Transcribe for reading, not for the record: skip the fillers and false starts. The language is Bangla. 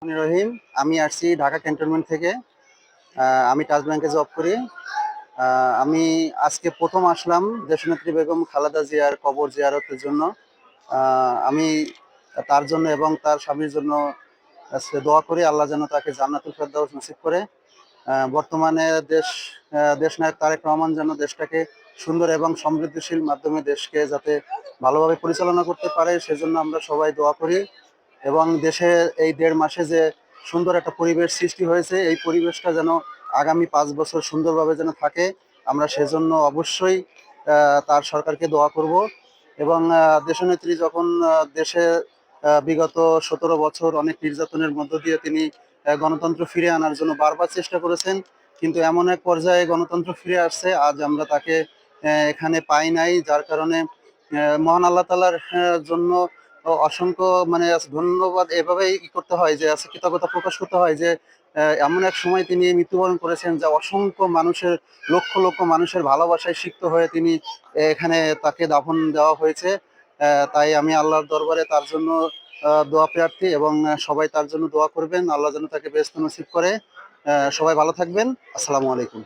রহিম, আমি আসছি ঢাকা ক্যান্টনমেন্ট থেকে। আমি টাচ ব্যাংকে জব করি। আমি আজকে প্রথম আসলাম দেশনেত্রী বেগম খালেদা জিয়ার কবর জিয়ারতের জন্য। আমি তার জন্য এবং তার স্বামীর জন্য আজকে দোয়া করি, আল্লাহ যেন তাকে জান্নাতুল ফেরদাউস নসিব করে। বর্তমানে দেশনায়ক তারেক রহমান যেন দেশটাকে সুন্দর এবং সমৃদ্ধিশীল মাধ্যমে দেশকে যাতে ভালোভাবে পরিচালনা করতে পারে, সেজন্য আমরা সবাই দোয়া করি। এবং দেশে এই 1.5 মাসে যে সুন্দর একটা পরিবেশ সৃষ্টি হয়েছে, এই পরিবেশটা যেন আগামী 5 বছর সুন্দরভাবে যেন থাকে, আমরা সেজন্য অবশ্যই তার সরকারকে দোয়া করব। এবং দেশনেত্রী যখন দেশে বিগত 17 বছর অনেক নির্যাতনের মধ্য দিয়ে তিনি গণতন্ত্র ফিরে আনার জন্য বারবার চেষ্টা করেছেন, কিন্তু এমন এক পর্যায়ে গণতন্ত্র ফিরে আসছে, আজ আমরা তাকে এখানে পাই নাই, যার কারণে মহান আল্লাহ তাআলার জন্য অসংখ্য মানে ধন্যবাদ এভাবেই করতে হয় যে আছে কৃতজ্ঞতা প্রকাশ করতে হয় যে এমন এক সময় তিনি মৃত্যুবরণ করেছেন, যা অসংখ্য মানুষের লক্ষ লক্ষ মানুষের ভালোবাসায় সিক্ত হয়ে তিনি এখানে তাকে দাফন দেওয়া হয়েছে। তাই আমি আল্লাহর দরবারে তার জন্য দোয়া প্রার্থী, এবং সবাই তার জন্য দোয়া করবেন, আল্লাহ যেন তাকে বেহেশত নসিব করে। সবাই ভালো থাকবেন। আসসালামু আলাইকুম।